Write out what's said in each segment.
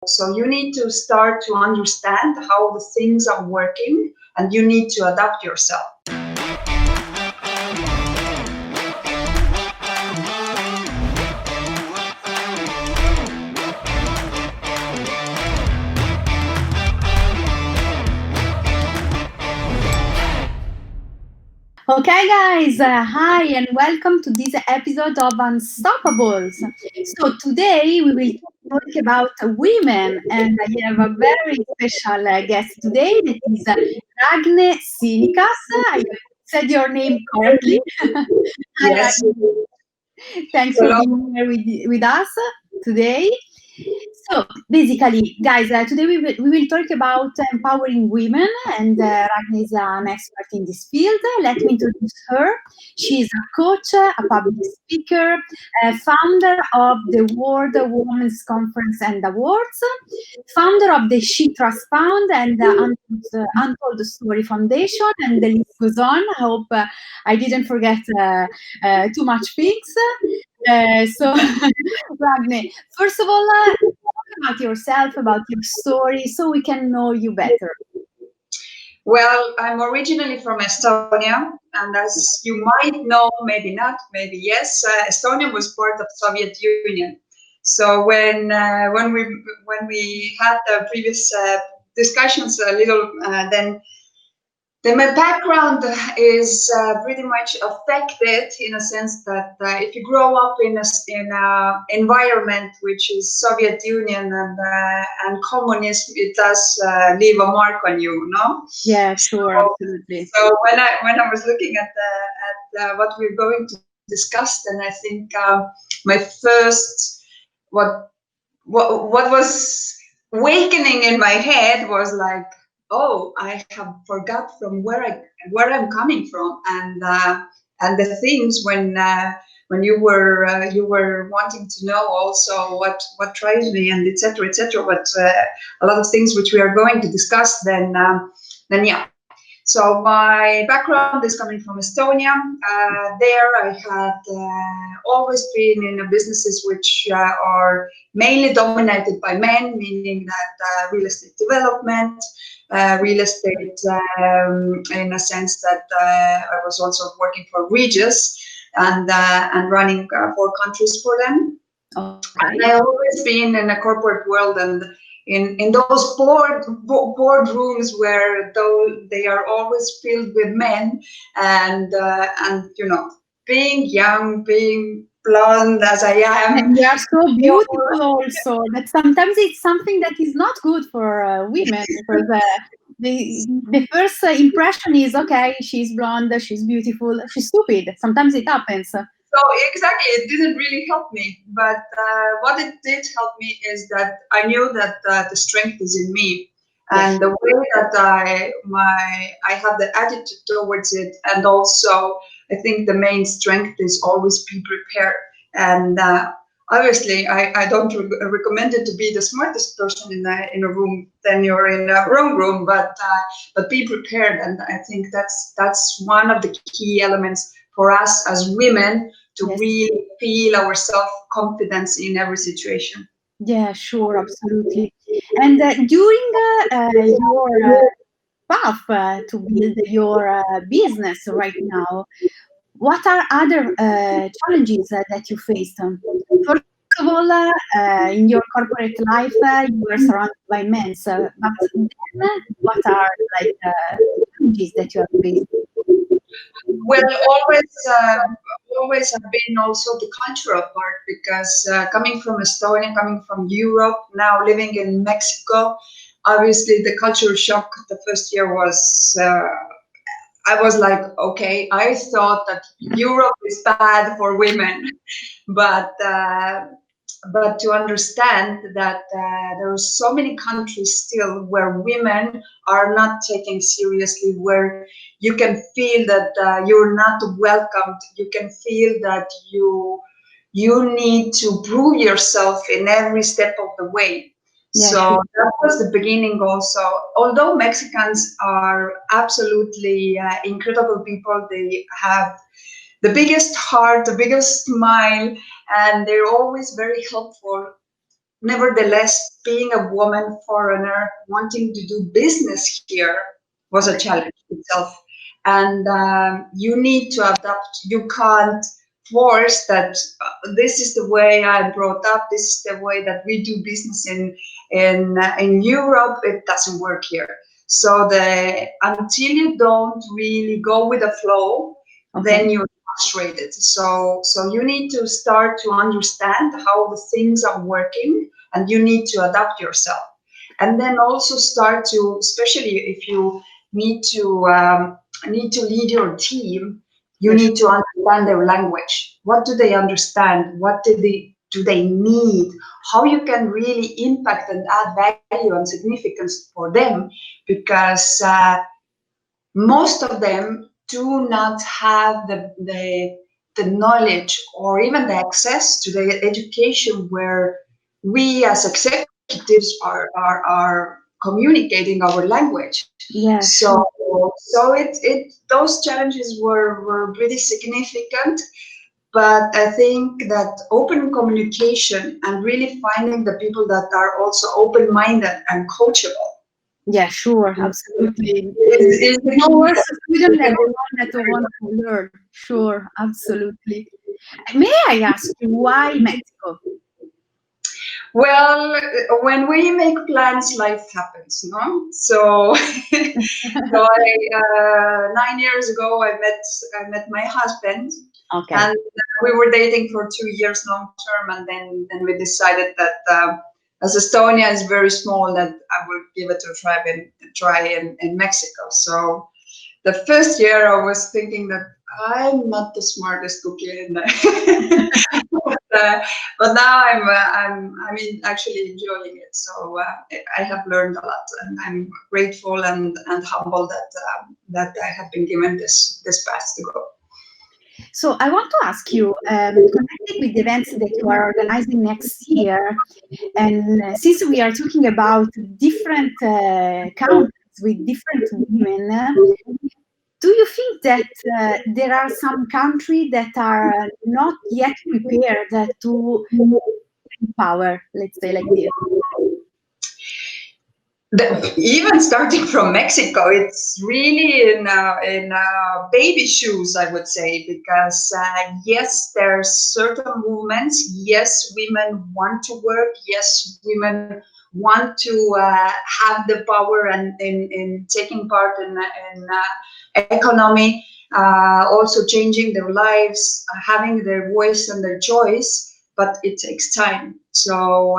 So you need to start to understand how the things are working, and you need to adapt yourself. Okay, guys, hi and welcome to this episode of Unstoppables. So today we will talk about women, and I have a very special guest today. That is Ragne Sinikas. I have said your name correctly. Hi, Yes. Ragne. Thanks for Hello. being here with us today. So basically, guys, today we will talk about empowering women, and Ragne is an expert in this field. Let me introduce her. She is a coach, a public speaker, founder of the World Women's Conference and Awards, founder of the She Trust Fund and the Untoldstory Foundation, and the list goes on. I hope I didn't forget too much things. So, Ragne, first of all, talk about yourself, about your story, so we can know you better. Well, I'm originally from Estonia, and as you might know, maybe not, maybe yes, Estonia was part of Soviet Union. So when we had the previous discussions a little, then my background is pretty much affected in a sense that if you grow up in a environment which is Soviet Union and communism, it does leave a mark on you, no? Yeah, sure, absolutely. So when I was looking at what we're going to discuss, then I think my first what was awakening in my head was like, oh, I have forgot from where I'm coming from, and the things when you were wanting to know also what drives me and etc. etc. But a lot of things which we are going to discuss. Then yeah. So my background is coming from Estonia. There I had always been in businesses which are mainly dominated by men, meaning that real estate development, real estate in a sense that I was also working for Regis and running 4 countries for them. Okay. And I've always been in a corporate world and in those boardrooms where though they are always filled with men and you know, being young, being blonde as I am. And they are so beautiful also that sometimes it's something that is not good for women, because the first impression is, okay, she's blonde, she's beautiful, she's stupid. Sometimes it happens. So exactly, it didn't really help me. But what it did help me is that I knew that the strength is in me, and the way that I have the attitude towards it, and also I think the main strength is always be prepared. And obviously, I don't recommend it to be the smartest person in a room. Then you're in a wrong room, but be prepared. And I think that's one of the key elements for us as women to really feel our self-confidence in every situation. Yeah, sure, absolutely. And during your path to build your business right now, what are other challenges that you faced? First of all, in your corporate life, you were surrounded by men. But then, what are like challenges that you have faced? Well, always have been also the cultural part, because coming from Estonia, coming from Europe, now living in Mexico, obviously the culture shock the first year was. I was like, okay, I thought that Europe is bad for women, but to understand that there are so many countries still where women are not taken seriously, where you can feel that you're not welcomed, you can feel that you need to prove yourself in every step of the way. Yeah, So sure. that was the beginning also. Although Mexicans are absolutely incredible people, they have the biggest heart, the biggest smile, and they're always very helpful. nevertheless, being a woman foreigner wanting to do business here was a challenge itself. And you need to adapt. You can't force that this is the way I'm brought up. This is the way that we do business in Europe. It doesn't work here. So until you don't really go with the flow, then you're frustrated. So you need to start to understand how the things are working, and you need to adapt yourself. And then also start to, especially if you need to lead your team, you need to understand their language. What do they understand? What do they need? How you can really impact and add value and significance for them, because most of them do not have the knowledge or even the access to the education where we as executives are communicating our language. Yes. So those challenges were pretty significant. But I think that open communication and really finding the people that are also open-minded and coachable. Yeah, sure, absolutely. Is No worse student than the one that want to learn. Sure, absolutely. May I ask you why Mexico? Well, when we make plans, life happens, no? So, 9 years ago, I met my husband, and we were dating for 2 years long term, and then we decided that as Estonia is very small, that I would give it a try in Mexico. So the first year, I was thinking that I'm not the smartest cookie in there. But now I'm actually enjoying it. So I have learned a lot, and I'm grateful and humble that I have been given this path to go. So I want to ask you, connected with the events that you are organizing next year, and since we are talking about different countries with different women, do you think that there are some countries that are not yet prepared to empower, let's say like this? Even starting from Mexico, it's really in baby shoes, I would say, because yes, there are certain movements. Yes, women want to work. Yes, women want to have the power and in taking part in economy, also changing their lives, having their voice and their choice. But it takes time. So.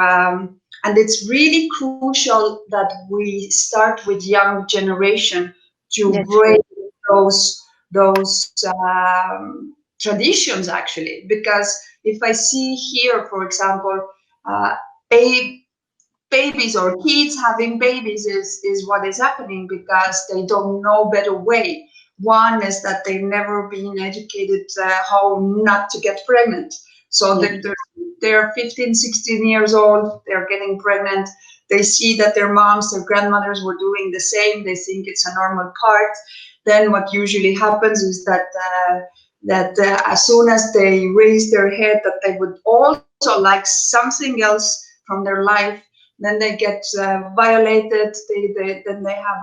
And it's really crucial that we start with young generation to break those traditions, actually. Because if I see here, for example, babies or kids having babies is what is happening because they don't know better way. One is that they've never been educated how not to get pregnant. So they're 15, 16 years old, they're getting pregnant. They see that their moms, their grandmothers were doing the same. They think it's a normal part. Then what usually happens is that as soon as they raise their head, that they would also like something else from their life, then they get violated. Then they have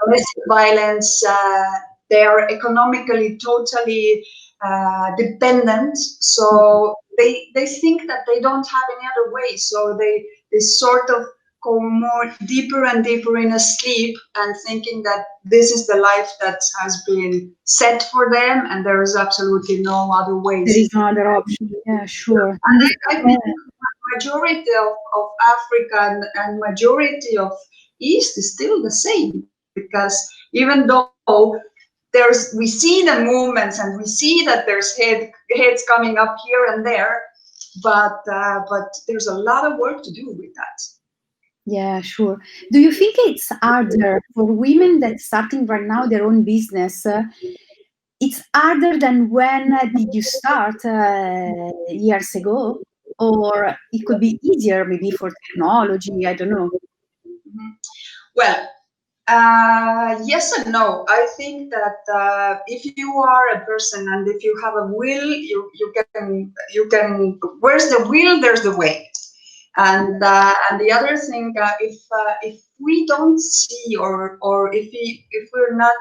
domestic violence. They are economically totally dependent. So they think that they don't have any other way. So they sort of go more deeper and deeper in a sleep and thinking that this is the life that has been set for them and there is absolutely no other way. There is no other option. Yeah, sure. And I think majority of Africa and majority of East is still the same, because even though we see the movements and we see that there's heads coming up here and there, but there's a lot of work to do with that. Yeah, sure. Do you think it's harder for women that starting right now their own business? It's harder than when did you start years ago? Or it could be easier maybe for technology, I don't know. Mm-hmm. Well, yes and no. I think that if you are a person and if you have a will, you can. Where's the will? There's the way. And the other thing, if we don't see, or if we're not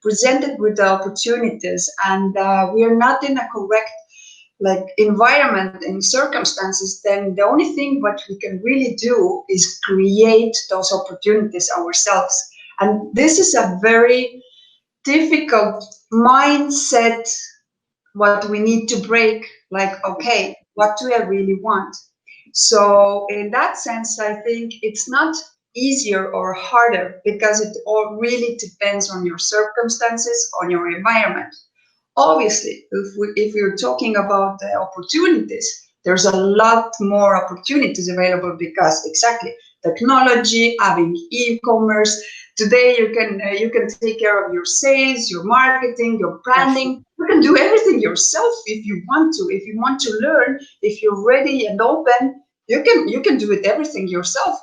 presented with the opportunities, and we are not in a correct like environment and circumstances, then the only thing what we can really do is create those opportunities ourselves. And this is a very difficult mindset what we need to break. Like, okay, what do I really want? So in that sense, I think it's not easier or harder, because it all really depends on your circumstances, on your environment. Obviously, if we're talking about the opportunities, there's a lot more opportunities available, because exactly technology, having e-commerce. Today, you can take care of your sales, your marketing, your branding. You can do everything yourself if you want to. If you want to learn, if you're ready and open, you can do it everything yourself.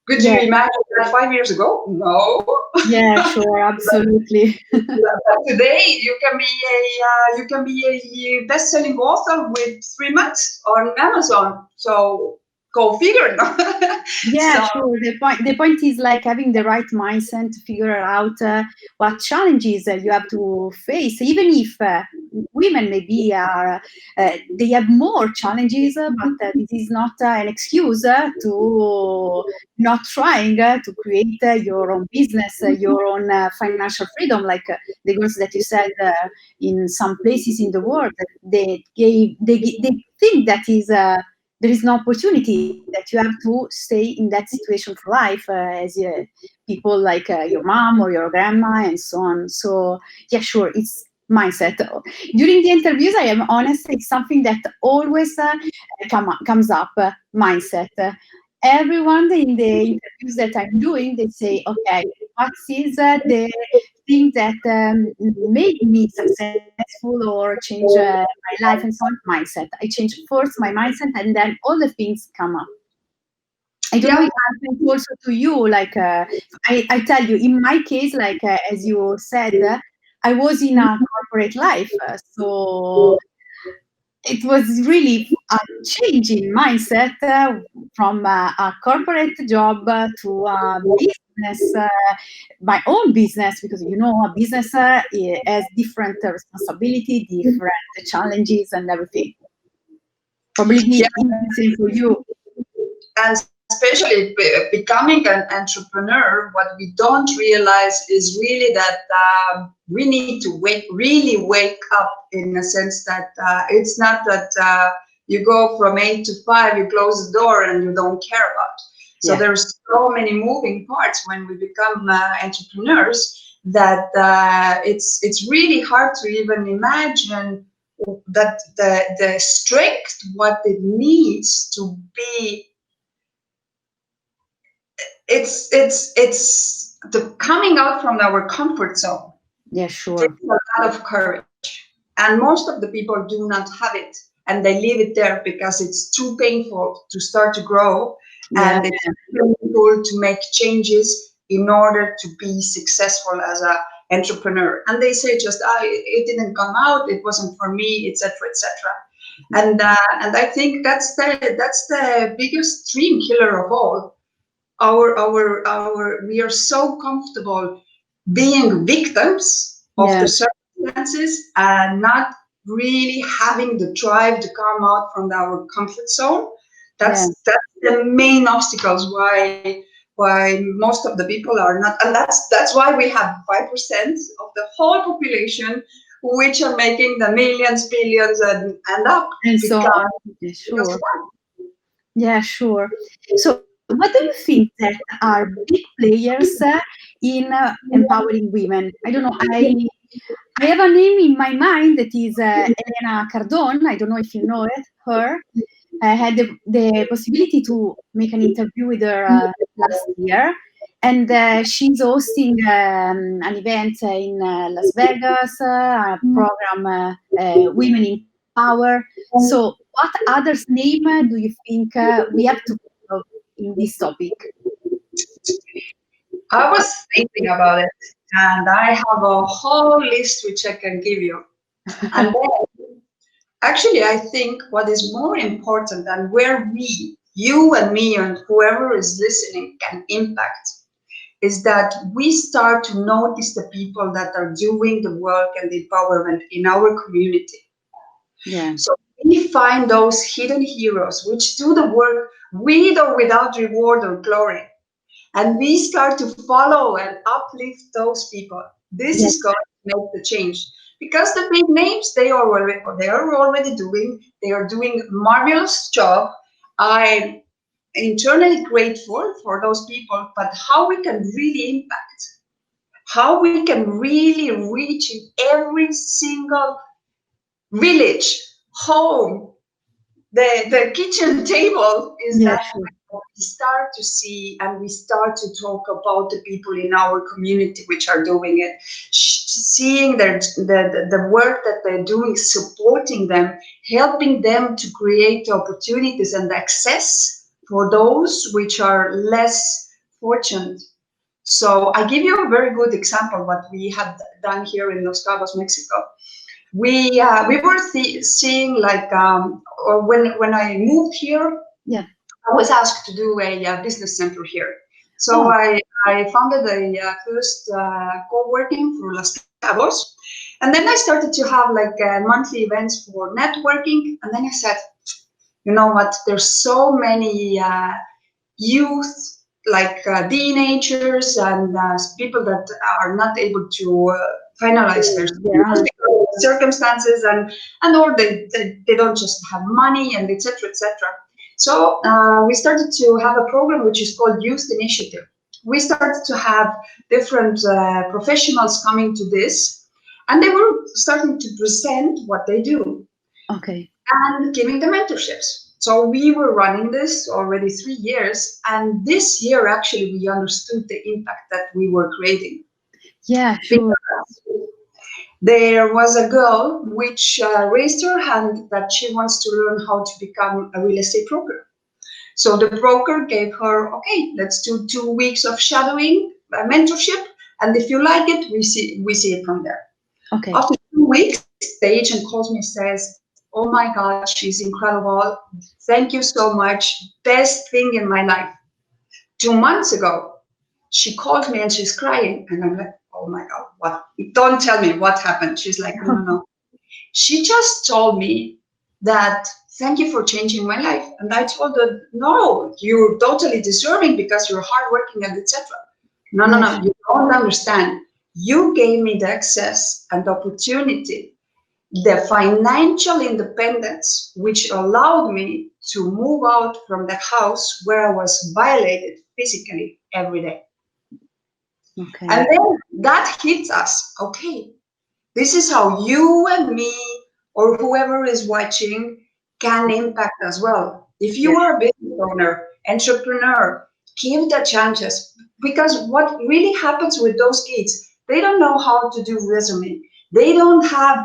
Could you imagine that 5 years ago? No. Yeah, sure, absolutely. But today you can be a best-selling author with 3 months on Amazon. So go figure. Yeah, So sure. The point is like having the right mindset to figure out what challenges you have to face, even if women maybe are they have more challenges, but this is not an excuse to not trying to create your own business, your own financial freedom, like the girls that you said in some places in the world, they think that is. There is no opportunity, that you have to stay in that situation for life, as people like your mom or your grandma and so on. So yeah, sure, it's mindset. During the interviews, I am honest, it's something that always comes up, mindset. Everyone in the interviews that I'm doing, they say, okay, what is the thing that made me successful or change my life and so on? Mindset. I change first my mindset, and then all the things come up. I don't know if yeah, it happens also to you. Like I tell you, in my case, like as you said, I was in a corporate life, so it was really a change in mindset from a corporate job to a business, my own business, because a business has different responsibility, different challenges, and everything. Probably yeah. the same for you. And especially becoming an entrepreneur, what we don't realize is really that we need to really wake up, in a sense that it's not that you go from 8 to 5, you close the door and you don't care about. So Yeah. there's so many moving parts when we become entrepreneurs, that it's really hard to even imagine that the strength what it needs to be. It's the coming out from our comfort zone. Yeah, Takes sure. a lot of courage, and most of the people do not have it, and they leave it there because it's too painful to start to grow, Yeah. and it's painful to make changes in order to be successful as a entrepreneur. And they say just, it didn't come out, it wasn't for me, etc., etc. And I think that's the biggest dream killer of all. We are so comfortable being victims of Yeah. the circumstances, and not really having the drive to come out from our comfort zone. Yeah. That's the main obstacles why most of the people are not. And that's why we have 5% of the whole population which are making the millions, billions, and up, And so because on. Yeah, sure. Yeah, sure. So, what do you think that are big players in empowering women? I don't know. I have a name in my mind that is Elena Cardone. I don't know if you know it. Her. I had the possibility to make an interview with her last year, and she's hosting an event in Las Vegas, a program, Women in Power. So, what others name do you think we have to follow in this topic? I was thinking about it, and I have a whole list which I can give you. And then, actually, I think what is more important, and where we you and me and whoever is listening can impact is that we start to notice the people that are doing the work and the empowerment in our community. Yeah. So we find those hidden heroes which do the work with or without reward or glory. And we start to follow and uplift those people. This Yeah. is going to make the change. Because the big names, they are already doing, they are doing a marvelous job. I'm internally grateful for those people, but how we can really impact, how we can really reach in every single village, home, the kitchen table is Yeah, that sure. we start to see and we start to talk about the people in our community which are doing it, seeing the work that they're doing, supporting them, helping them to create opportunities and access for those which are less fortunate. So I give you a very good example what we have done here in Los Cabos, Mexico. We were seeing like or when I moved here, Yeah. I was asked to do a business center here. So Oh, I founded a first co-working for Los Cabos, and then I started to have like monthly events for networking. And then I said, you know what? There's so many youth, like teenagers and people that are not able to finalize their schools yeah. because of circumstances and or they don't just have money and etc etc. So we started to have a program which is called Youth Initiative. We started to have different professionals coming to this, and they were starting to present what they do Okay. and giving the mentorships. So we were running this already 3 years, and this year actually we understood the impact that we were creating. Yeah, sure. There was a girl which raised her hand that she wants to learn how to become a real estate broker. So the broker gave her, okay, let's do 2 weeks of shadowing, mentorship, and if you like it, we see it from there. Okay. After 2 weeks, the agent calls me and says, oh my God, she's incredible. Thank you so much. Best thing in my life. 2 months ago, she called me and she's crying. And I'm like, oh my God, what? Don't tell me what happened. She's like, no, no, no. She just told me that thank you for changing my life. And I told her, no, you're totally deserving because you're hardworking and etc. No, no, Yeah, no, you don't understand. You gave me the access and the opportunity, the financial independence, which allowed me to move out from the house where I was violated physically every day. okay. And then that hits us. Okay, this is how you and me or whoever is watching can impact as well. If you are a business owner, entrepreneur, give the chances. Because what really happens with those kids, they don't know how to do resume. They don't have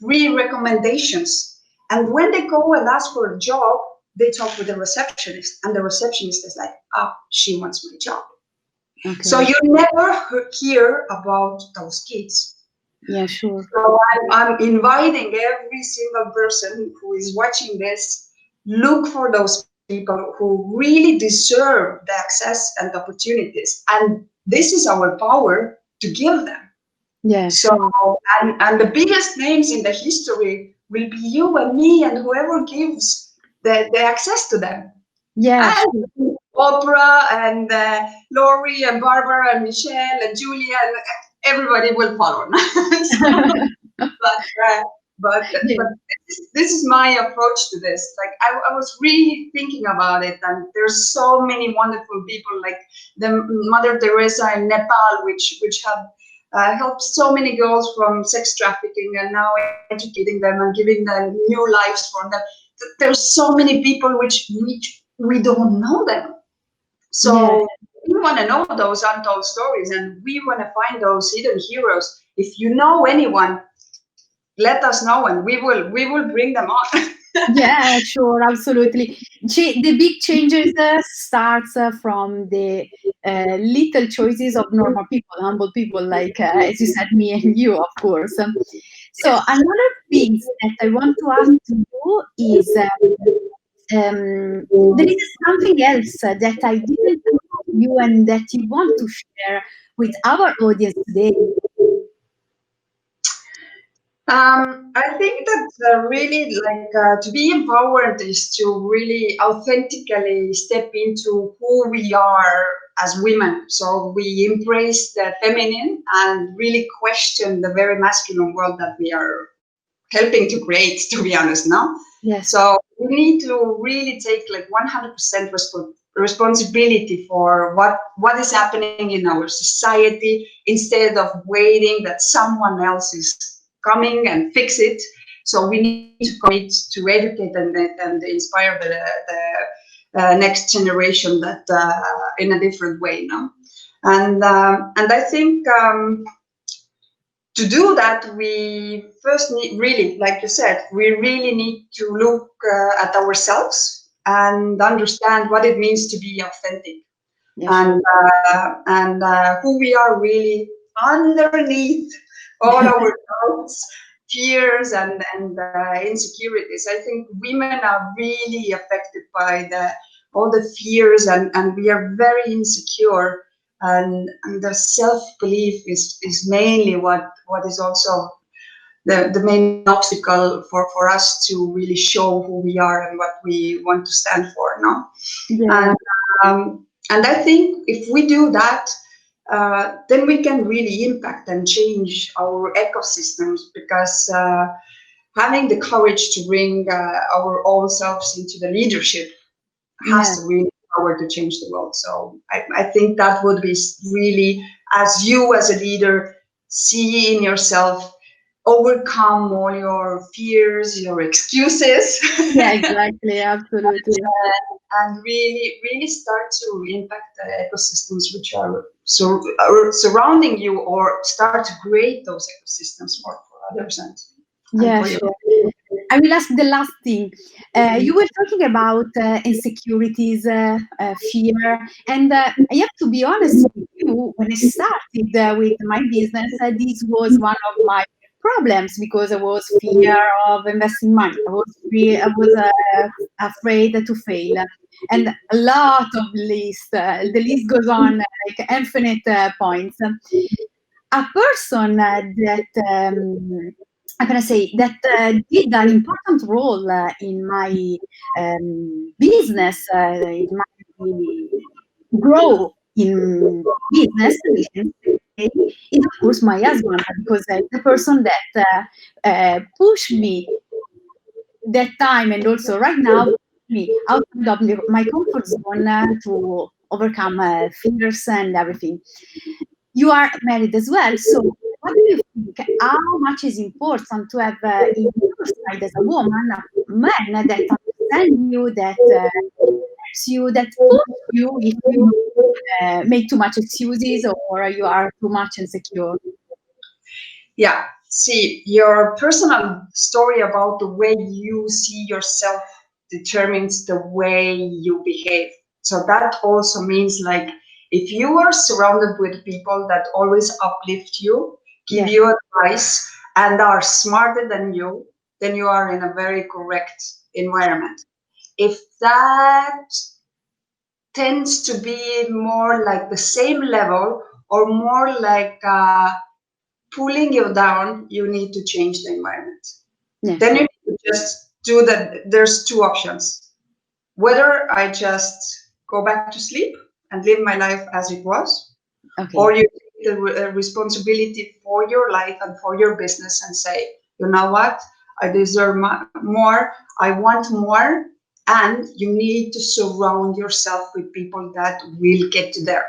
pre-recommendations. And when they go and ask for a job, they talk with the receptionist. And the receptionist is like, ah, she wants my job. Okay. So you never hear about those kids. Yeah, sure. So I'm inviting every single person who is watching this, look for those people who really deserve the access and opportunities. And this is our power to give them. Yeah, So, sure. and the biggest names in the history will be you and me and whoever gives the access to them. Yeah, And sure. Oprah and Lori and Barbara and Michelle and Julia and everybody will follow. but Yeah. this is my approach to this. Like I was really thinking about it, and there's so many wonderful people like the Mother Teresa in Nepal, which have helped so many girls from sex trafficking, and now educating them and giving them new lives for them. There's so many people which we don't know them. So Yeah. we want to know those untold stories, and we want to find those hidden heroes. If you know anyone, let us know, and we will bring them on. Yeah, sure, absolutely. The big changes starts from the little choices of normal people, humble people, like as you said, me and you, of course. So another thing that I want to ask you is there is something else that I didn't ask you and that you want to share with our audience today. I think that really to be empowered is to really authentically step into who we are as women. So we embrace the feminine and really question the very masculine world that we are helping to create, to be honest, no? Yes. So we need to really take 100% responsibility for what is happening in our society instead of waiting that someone else is coming and fix it. So we need to commit to educate and inspire the next generation that in a different way, no? And I think to do that, we first need, really, like you said, we really need to look at ourselves and understand what it means to be authentic. Yes. And who we are really underneath all our doubts, fears, and insecurities. I think women are really affected by all the fears, and we are very insecure. And the self-belief is mainly what is also the main obstacle for us to really show who we are and what we want to stand for, no? Yeah. And I think if we do that, then we can really impact and change our ecosystems, because having the courage to bring our own selves into the leadership has to really power to change the world. So I think that would be really, as you as a leader see in yourself, overcome all your fears, your excuses. Yeah, exactly, absolutely. And really start to impact the ecosystems which are surrounding you, or start to create those ecosystems for others. Yeah, sure. I will ask the last thing. You were talking about insecurities, fear, and I have to be honest with you. When I started with my business, this was one of my problems, because I was fear of investing money. I was afraid to fail, and a lot of list. The list goes on like infinite points. A person that I'm gonna say that did an important role in my business, in my grow in business, is of course my husband, because the person that pushed me that time, and also right now, me outside of my comfort zone to overcome fears and everything. You are married as well, so what do you think? How much is important to have in your side as a woman, a man that understands you, that helps you, that push you if you make too much excuses or you are too much insecure? Yeah, see, your personal story about the way you see yourself determines the way you behave. So that also means, like, if you are surrounded with people that always uplift you, give you advice, and are smarter than you, then you are in a very correct environment. If that tends to be more like the same level, or more like pulling you down, you need to change the environment. Then you need to just do that. There's two options. Whether I just go back to sleep and live my life as it was, or you take the responsibility for your life and for your business and say, you know what, I deserve more, I want more, and you need to surround yourself with people that will get you there.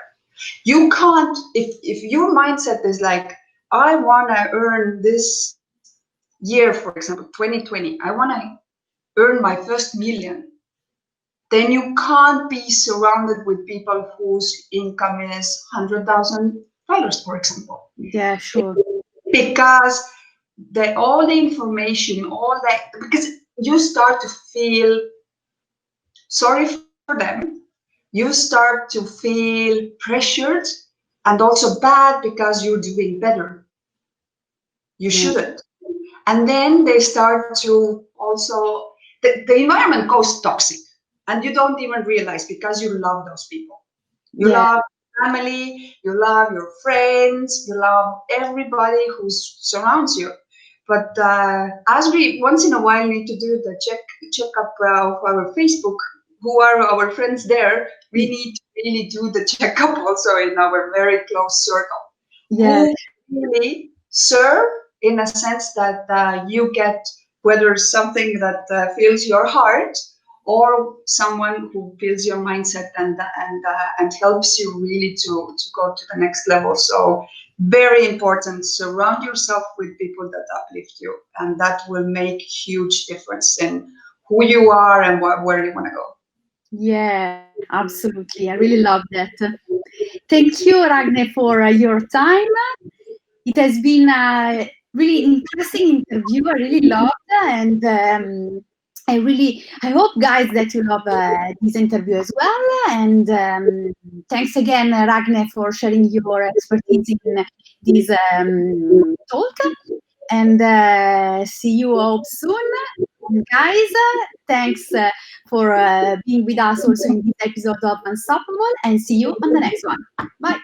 You can't, if your mindset is like, I want to earn this year, for example, 2020, I want to earn my first million, then you can't be surrounded with people whose income is $100,000, for example. Yeah, sure. Because all the information, all that, because you start to feel sorry for them, you start to feel pressured and also bad because you're doing better. You shouldn't. And then they start to also, the environment goes toxic. and you don't even realize, because you love those people. You love family, you love your friends, you love everybody who surrounds you. But as we once in a while need to do the checkup of our Facebook, who are our friends there, we need to really do the checkup also in our very close circle. Who really serve, in a sense that you get, whether something that fills your heart, or someone who fills your mindset and helps you really to go to the next level. So very important, surround yourself with people that uplift you, and that will make huge difference in who you are and where you want to go. Yeah, absolutely. I really love that. Thank you, Ragne, for your time. It has been a really interesting interview. I really loved, and I hope, guys, that you love this interview as well. And thanks again, Ragne, for sharing your expertise in this talk. And see you all soon. And guys, thanks for being with us also in this episode of Unstoppable, and see you on the next one. Bye.